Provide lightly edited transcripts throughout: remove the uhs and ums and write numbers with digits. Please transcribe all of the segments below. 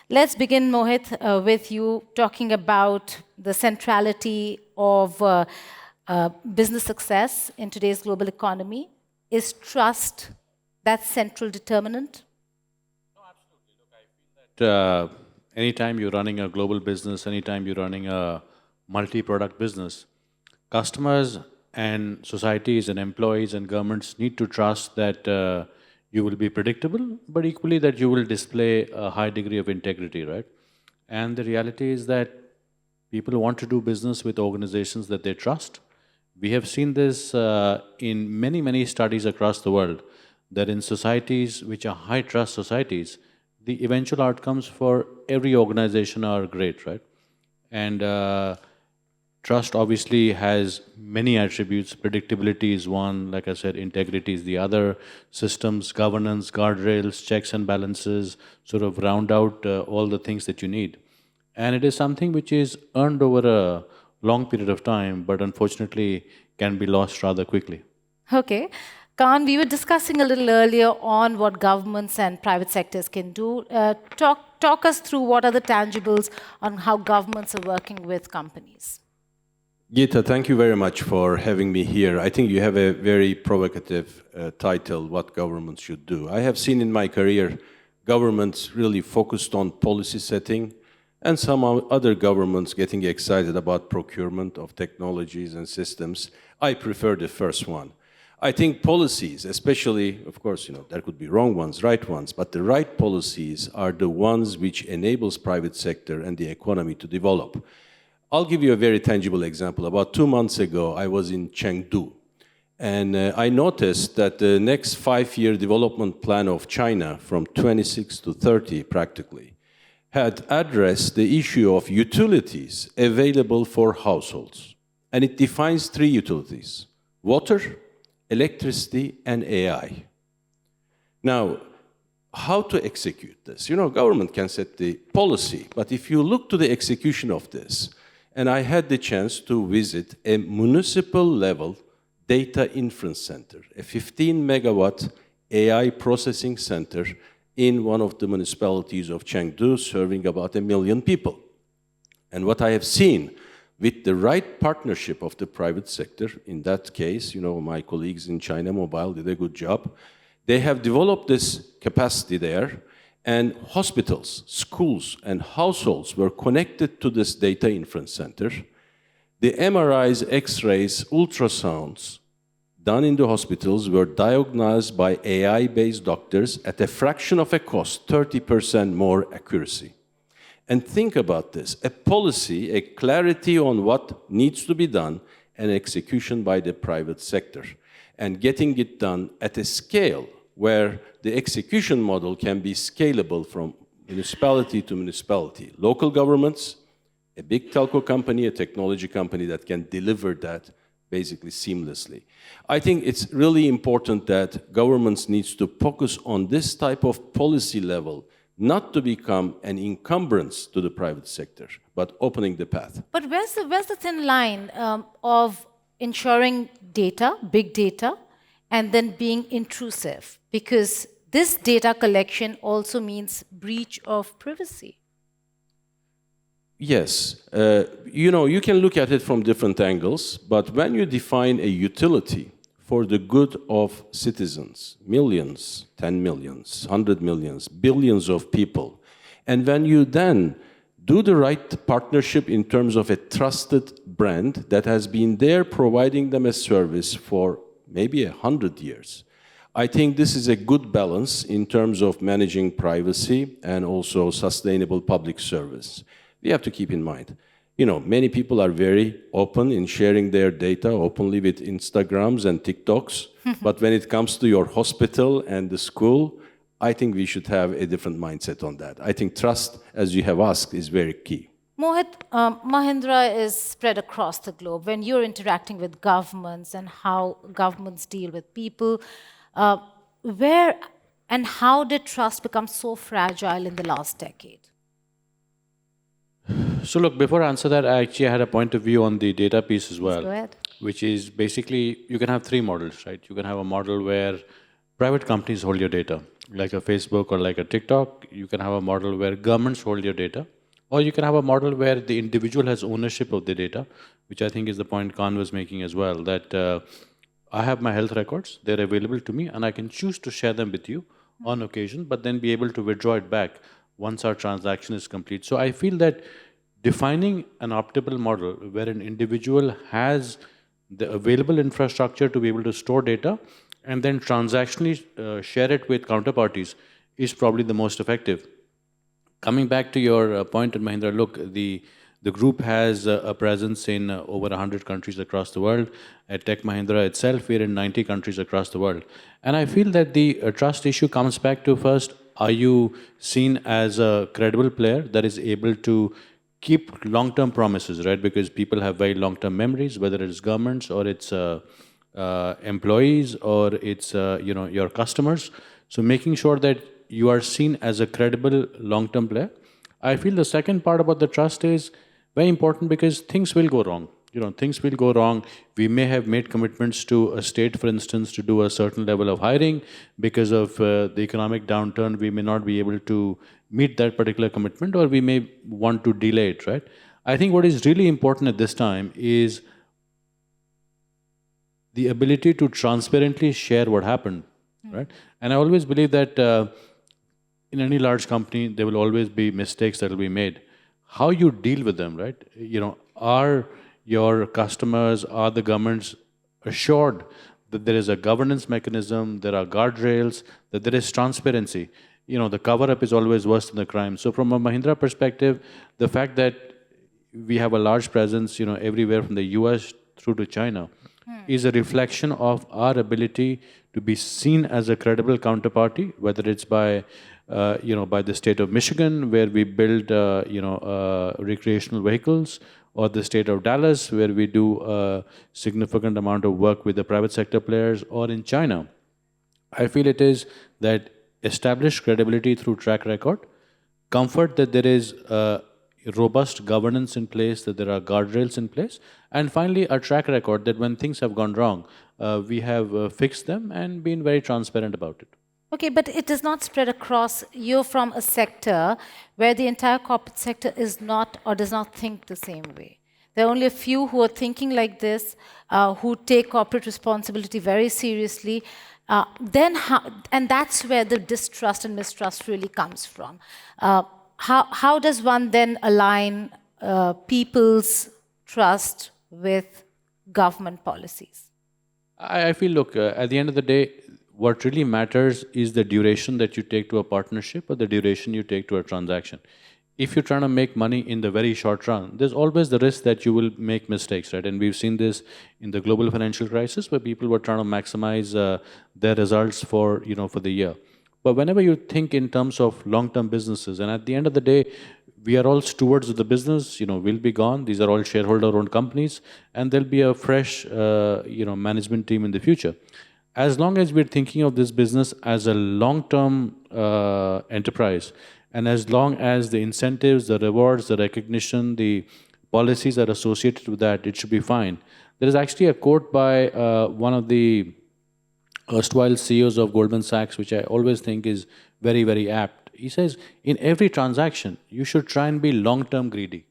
Let's begin, Mohit, with you talking about the centrality of business success in today's global economy. Is trust that central determinant? Anytime you're running a global business, anytime you're running a multi-product business, customers and societies and employees and governments need to trust that you will be predictable, but equally that you will display a high degree of integrity, right? And the reality is that people want to do business with organizations that they trust. We have seen this in many, many studies across the world, that in societies which are high trust societies, the eventual outcomes for every organization are great, right? And trust obviously has many attributes. Predictability is one, like I said, integrity is the other. Systems, governance, guardrails, checks and balances sort of round out all the things that you need. And it is something which is earned over a long period of time, but unfortunately can be lost rather quickly. Okay. Kaan, we were discussing a little earlier on what governments and private sectors can do. Talk us through what are the tangibles on how governments are working with companies. Geeta, thank you very much for having me here. I think you have a very provocative title, What Governments Should Do. I have seen in my career governments really focused on policy setting, and some other governments getting excited about procurement of technologies and systems. I prefer the first one. I think policies, especially, of course, there could be wrong ones, right ones, but the right policies are the ones which enables private sector and the economy to develop. I'll give you a very tangible example. About 2 months ago, I was in Chengdu, and I noticed that the next 5-year development plan of China, from 26 to 30 practically, had addressed the issue of utilities available for households. And it defines 3 utilities: water, electricity, and AI. Now, how to execute this? Government can set the policy, but if you look to the execution of this, and I had the chance to visit a municipal level data inference center, a 15 megawatt AI processing center in one of the municipalities of Chengdu, serving about 1 million people. And what I have seen, with the right partnership of the private sector, in that case, my colleagues in China Mobile did a good job. They have developed this capacity there, and hospitals, schools, and households were connected to this data inference center. The MRIs, X-rays, ultrasounds done in the hospitals were diagnosed by AI-based doctors at a fraction of a cost, 30% more accuracy. And think about this, a policy, a clarity on what needs to be done, and execution by the private sector, and getting it done at a scale where the execution model can be scalable from municipality to municipality. Local governments, a big telco company, a technology company that can deliver that basically seamlessly. I think it's really important that governments need to focus on this type of policy level, not to become an encumbrance to the private sector, but opening the path. But where's the thin line of ensuring data, big data, and then being intrusive? Because this data collection also means breach of privacy. Yes, you can look at it from different angles, but when you define a utility for the good of citizens, millions, 10 millions, 100 millions, billions of people, and when you then do the right partnership in terms of a trusted brand that has been there providing them a service for maybe 100 years, I think this is a good balance in terms of managing privacy and also sustainable public service. We have to keep in mind, many people are very open in sharing their data openly with Instagrams and TikToks, but when it comes to your hospital and the school, I think we should have a different mindset on that. I think trust, as you have asked, is very key. Mohit, Mahindra is spread across the globe. When you're interacting with governments and how governments deal with people, where and how did trust become so fragile in the last decade? So look, before I answer that, I actually had a point of view on the data piece as well. Go ahead. Which is basically, you can have 3 models, right? You can have a model where private companies hold your data, like a Facebook or like a TikTok. You can have a model where governments hold your data, or you can have a model where the individual has ownership of the data, which I think is the point Kaan was making as well, that I have my health records, they're available to me, and I can choose to share them with you on occasion, but then be able to withdraw it back once our transaction is complete. So I feel that defining an optimal model where an individual has the available infrastructure to be able to store data and then transactionally share it with counterparties is probably the most effective. Coming back to your point at Mahindra, look, the group has a presence in over 100 countries across the world. At Tech Mahindra itself, we're in 90 countries across the world. And I feel that the trust issue comes back to first, are you seen as a credible player that is able to keep long-term promises, right? Because people have very long-term memories, whether it's governments or it's employees or it's your customers. So making sure that you are seen as a credible long-term player. I feel the second part about the trust is very important because things will go wrong. Things will go wrong. We may have made commitments to a state, for instance, to do a certain level of hiring. Because of the economic downturn, we may not be able to meet that particular commitment, or we may want to delay it, right? I think what is really important at this time is the ability to transparently share what happened, right? And I always believe that in any large company, there will always be mistakes that will be made. How you deal with them, right? Are your customers, are the governments assured that there is a governance mechanism, there are guardrails, that there is transparency? The cover-up is always worse than the crime. So from a Mahindra perspective, the fact that we have a large presence, everywhere from the US through to China, is a reflection of our ability to be seen as a credible counterparty, whether it's by the state of Michigan, where we build, recreational vehicles, or the state of Dallas, where we do a significant amount of work with the private sector players, or in China. I feel it is that established credibility through track record, comfort that there is robust governance in place, that there are guardrails in place, and finally a track record that when things have gone wrong, we have fixed them and been very transparent about it. Okay, but it does not spread across. You're from a sector where the entire corporate sector is not or does not think the same way. There are only a few who are thinking like this, who take corporate responsibility very seriously. And that's where the distrust and mistrust really comes from. How does one then align people's trust with government policies? I feel, look, at the end of the day, what really matters is the duration that you take to a partnership or the duration you take to a transaction. If you're trying to make money in the very short run, there's always the risk that you will make mistakes, right? And we've seen this in the global financial crisis, where people were trying to maximize their results for the year. But whenever you think in terms of long-term businesses, and at the end of the day, we are all stewards of the business, we'll be gone. These are all shareholder-owned companies, and there'll be a fresh, management team in the future. As long as we're thinking of this business as a long-term enterprise, and as long as the incentives, the rewards, the recognition, the policies are associated with that, it should be fine. There is actually a quote by one of the erstwhile CEOs of Goldman Sachs, which I always think is very, very apt. He says, in every transaction, you should try and be long-term greedy.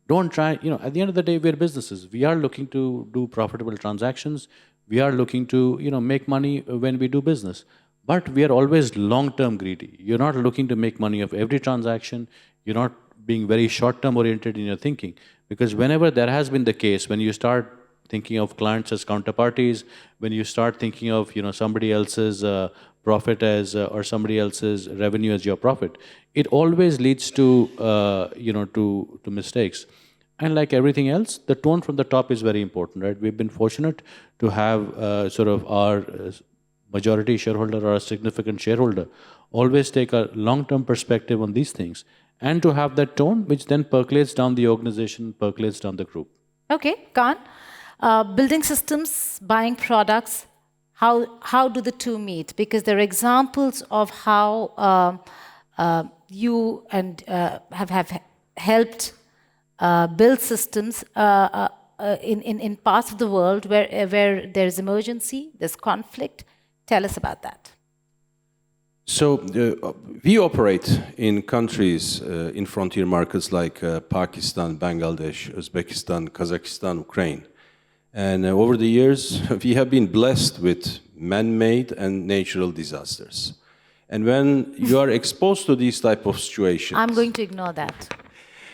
Don't try, at the end of the day, we're businesses. We are looking to do profitable transactions. We are looking to, make money when we do business. But we are always long-term greedy. You're not looking to make money of every transaction. You're not being very short-term oriented in your thinking. Because whenever there has been the case, when you start thinking of clients as counterparties, when you start thinking of, somebody else's profit as, or somebody else's revenue as your profit, it always leads to, to mistakes. And like everything else, the tone from the top is very important, right? We've been fortunate to have sort of our majority shareholder or a significant shareholder always take a long-term perspective on these things, and to have that tone which then percolates down the organization, percolates down the group. Okay, Kaan, building systems, buying products, how do the two meet? Because there are examples of how you and have helped build systems in parts of the world where there is emergency, there's conflict. Tell us about that. So we operate in countries, in frontier markets like Pakistan, Bangladesh, Uzbekistan, Kazakhstan, Ukraine. And over the years, we have been blessed with man-made and natural disasters. And when you are exposed to these type of situations, I'm going to ignore that.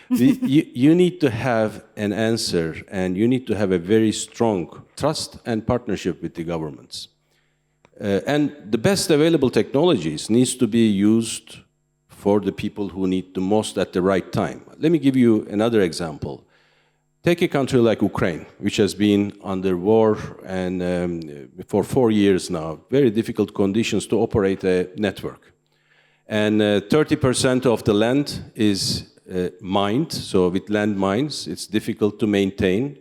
you need to have an answer, and you need to have a very strong trust and partnership with the governments. And the best available technologies needs to be used for the people who need the most at the right time. Let me give you another example. Take a country like Ukraine, which has been under war and for 4 years now, very difficult conditions to operate a network. And 30% of the land is mined, so with land mines, it's difficult to maintain.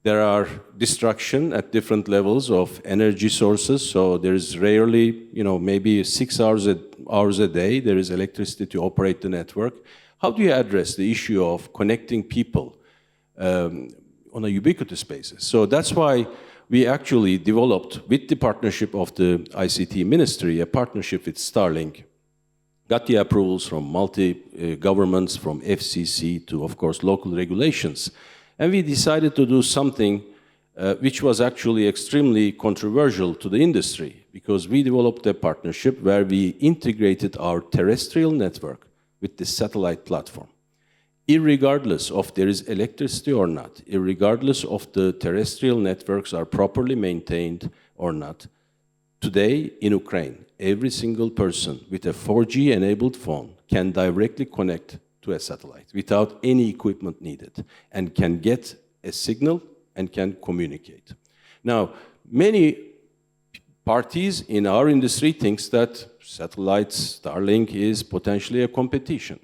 There are destruction at different levels of energy sources, so there is rarely, maybe 6 hours a day, there is electricity to operate the network. How do you address the issue of connecting people on a ubiquitous basis? So that's why we actually developed, with the partnership of the ICT Ministry, a partnership with Starlink. Got the approvals from multi-governments, from FCC to, of course, local regulations. And we decided to do something which was actually extremely controversial to the industry, because we developed a partnership where we integrated our terrestrial network with the satellite platform. Irregardless of there is electricity or not, irregardless of the terrestrial networks are properly maintained or not, today in Ukraine, every single person with a 4G-enabled phone can directly connect to a satellite without any equipment needed, and can get a signal and can communicate. Now, many parties in our industry thinks that satellites, Starlink is potentially a competition.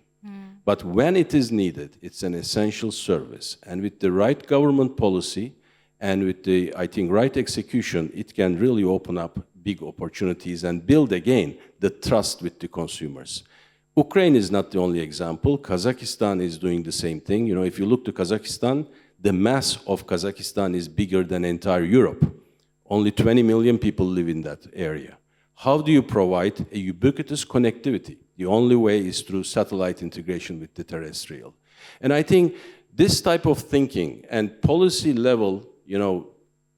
But when it is needed, it's an essential service. And with the right government policy and with the, I think, right execution, it can really open up big opportunities and build again the trust with the consumers. Ukraine is not the only example. Kazakhstan is doing the same thing. If you look to Kazakhstan, the mass of Kazakhstan is bigger than entire Europe. Only 20 million people live in that area. How do you provide a ubiquitous connectivity? The only way is through satellite integration with the terrestrial. And I think this type of thinking and policy level,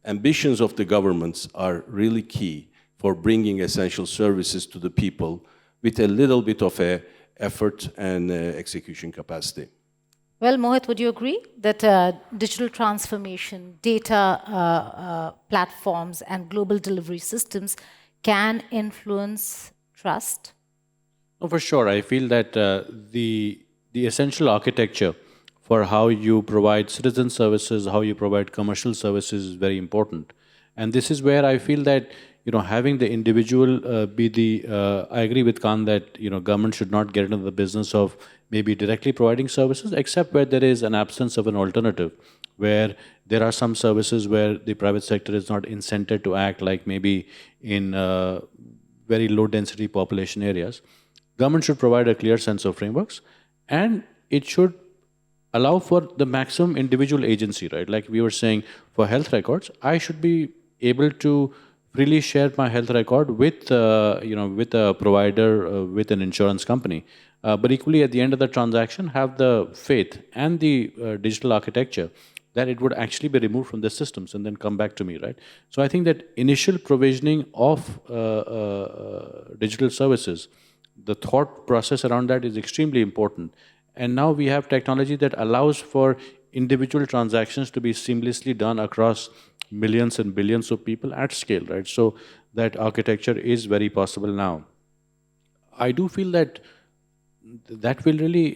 ambitions of the governments are really key for bringing essential services to the people with a little bit of effort and execution capacity. Well, Mohit, would you agree that digital transformation, data platforms, and global delivery systems can influence trust? Oh, for sure. I feel that the essential architecture for how you provide citizen services, how you provide commercial services is very important. And this is where I feel that having the individual be the, I agree with Kaan that, government should not get into the business of maybe directly providing services, except where there is an absence of an alternative, where there are some services where the private sector is not incented to act, like maybe in very low density population areas. Government should provide a clear sense of frameworks, and it should allow for the maximum individual agency, right? Like we were saying, for health records, I should be able to freely share my health record with, with a provider, with an insurance company. But equally, at the end of the transaction, have the faith and the digital architecture that it would actually be removed from the systems and then come back to me, right? So I think that initial provisioning of digital services, the thought process around that is extremely important. And now we have technology that allows for individual transactions to be seamlessly done across millions and billions of people at scale, right? So that architecture is very possible now. I do feel that that will really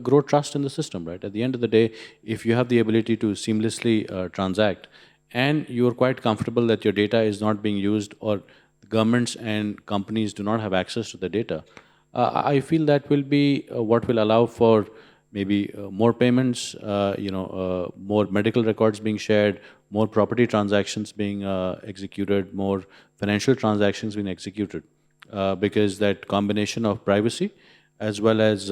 grow trust in the system, right? At the end of the day, if you have the ability to seamlessly transact, and you're quite comfortable that your data is not being used, or governments and companies do not have access to the data, I feel that will be what will allow for maybe more payments, more medical records being shared, more property transactions being executed, more financial transactions being executed, because that combination of privacy as well as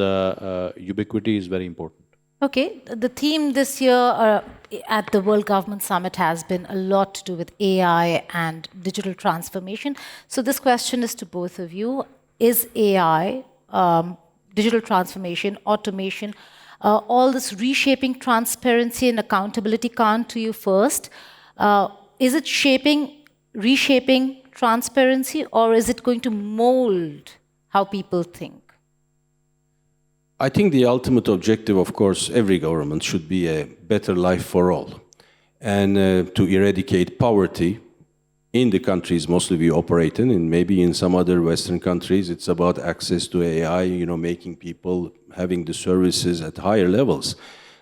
ubiquity is very important. Okay, the theme this year at the World Government Summit has been a lot to do with AI and digital transformation. So this question is to both of you. is AI, digital transformation, automation, all this reshaping transparency and accountability? Kaan, to you first. Is it reshaping transparency, or is it going to mold how people think? I think the ultimate objective, of course, every government should be a better life for all, and to eradicate poverty in the countries mostly we operate in, and maybe in some other Western countries, it's about access to AI, making people having the services at higher levels.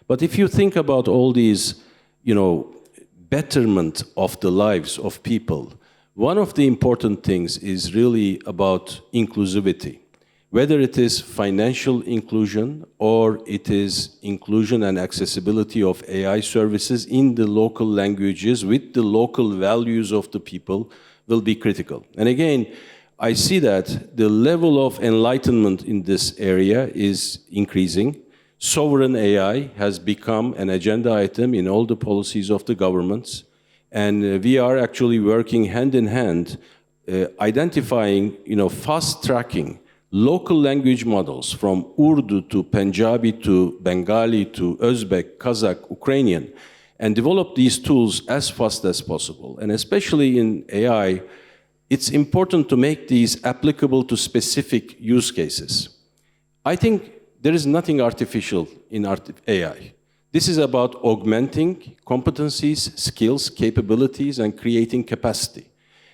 But if you think about all these, betterment of the lives of people, one of the important things is really about inclusivity. Whether it is financial inclusion or it is inclusion and accessibility of AI services in the local languages with the local values of the people will be critical. And again, I see that the level of enlightenment in this area is increasing. Sovereign AI has become an agenda item in all the policies of the governments. And we are actually working hand in hand, identifying, fast-tracking local language models from Urdu to Punjabi to Bengali to Uzbek, Kazakh, Ukrainian, and develop these tools as fast as possible. And especially in AI, it's important to make these applicable to specific use cases. I think there is nothing artificial in AI. This is about augmenting competencies, skills, capabilities, and creating capacity.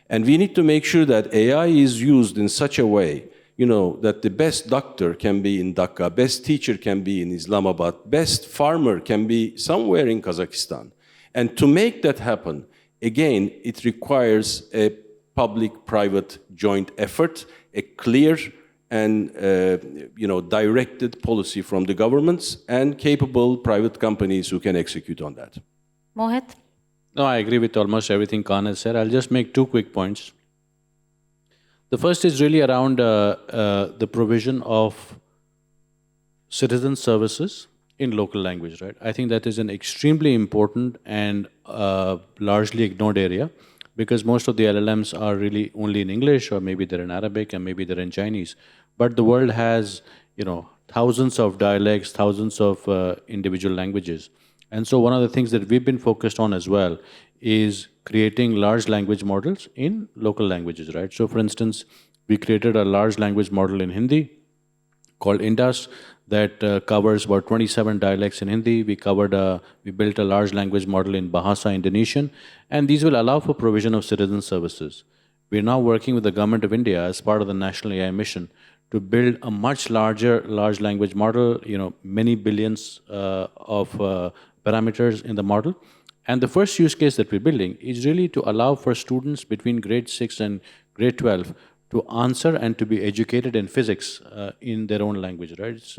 And we need to make sure that AI is used in such a way that the best doctor can be in Dhaka, best teacher can be in Islamabad, best farmer can be somewhere in Kazakhstan. And to make that happen, again, it requires a public-private joint effort, a clear and directed policy from the governments and capable private companies who can execute on that. Mohit? No, I agree with almost everything Kaan has said. I'll just make 2 quick points. The first is really around the provision of citizen services in local language, right? I think that is an extremely important and largely ignored area, because most of the LLMs are really only in English, or maybe they're in Arabic, and maybe they're in Chinese. But the world has, thousands of dialects, thousands of individual languages. And so one of the things that we've been focused on as well is creating large language models in local languages, right? So for instance, we created a large language model in Hindi called Indus that covers about 27 dialects in Hindi. We built a large language model in Bahasa Indonesian, and these will allow for provision of citizen services. We're now working with the government of India as part of the National AI Mission to build a much larger large language model, many billions of parameters in the model. And the first use case that we're building is really to allow for students between grade 6 and grade 12 to answer and to be educated in physics in their own language, right? It's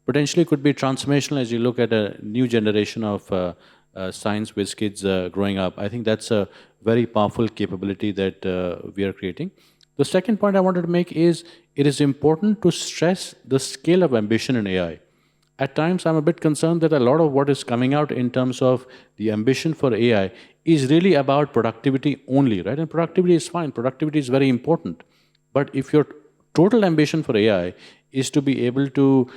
potentially could be transformational as you look at a new generation of science whiz kids growing up. I think that's a very powerful capability that we are creating. The second point I wanted to make is it is important to stress the scale of ambition in AI. At times, I'm a bit concerned that a lot of what is coming out in terms of the ambition for AI is really about productivity only, right? And productivity is fine. Productivity is very important. But if your total ambition for AI is to be able to,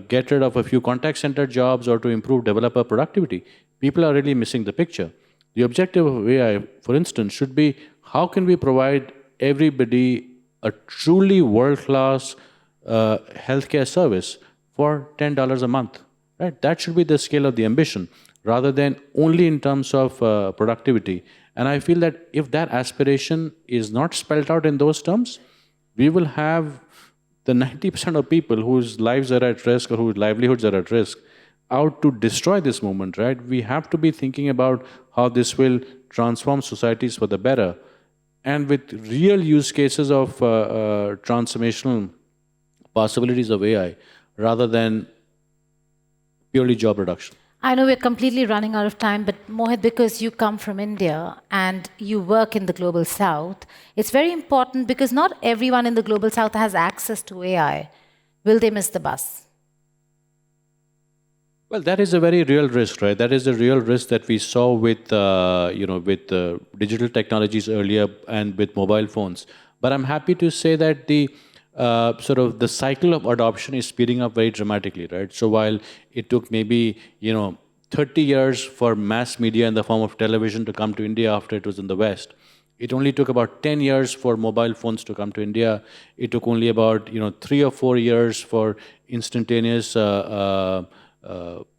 get rid of a few contact center jobs or to improve developer productivity, people are really missing the picture. The objective of AI, for instance, should be how can we provide everybody a truly world-class healthcare service for $10 a month, right? That should be the scale of the ambition, rather than only in terms of productivity. And I feel that if that aspiration is not spelled out in those terms, we will have the 90% of people whose lives are at risk or whose livelihoods are at risk out to destroy this movement, right? We have to be thinking about how this will transform societies for the better, and with real use cases of transformational possibilities of AI, rather than purely job reduction. I know we're completely running out of time, but Mohit, because you come from India and you work in the Global South, it's very important because not everyone in the Global South has access to AI. Will they miss the bus? Well, that is a very real risk, right? That is a real risk that we saw with, digital technologies earlier and with mobile phones. But I'm happy to say that the sort of the cycle of adoption is speeding up very dramatically, right? So while it took maybe, 30 years for mass media in the form of television to come to India after it was in the West, it only took about 10 years for mobile phones to come to India. It took only about 3 or 4 years for instantaneous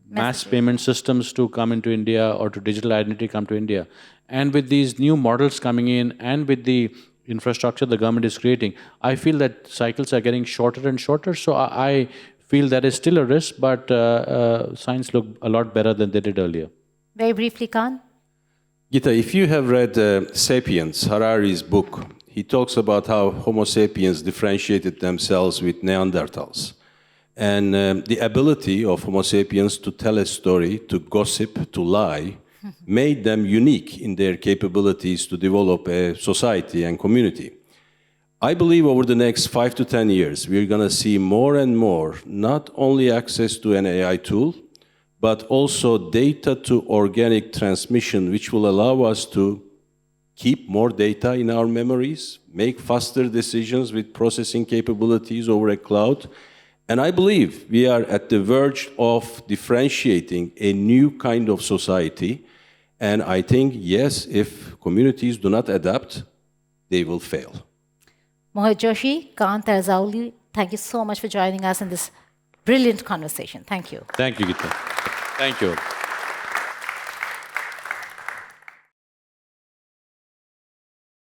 mass payment systems to come into India or to digital identity come to India. And with these new models coming in and with the infrastructure the government is creating, I feel that cycles are getting shorter and shorter. So I feel that is still a risk, but signs look a lot better than they did earlier. Very briefly, Kaan. Gita, if you have read *Sapiens*, Harari's book, he talks about how Homo sapiens differentiated themselves with Neanderthals. And the ability of Homo sapiens to tell a story, to gossip, to lie, made them unique in their capabilities to develop a society and community. I believe over the next 5 to 10 years, we're going to see more and more, not only access to an AI tool, but also data to organic transmission, which will allow us to keep more data in our memories, make faster decisions with processing capabilities over a cloud. And I believe we are at the verge of differentiating a new kind of society. And I think, yes, if communities do not adapt, they will fail. Mohit, Joshi, Kaan, Terzioğlu, thank you so much for joining us in this brilliant conversation. Thank you. Thank you, Gita. Thank you.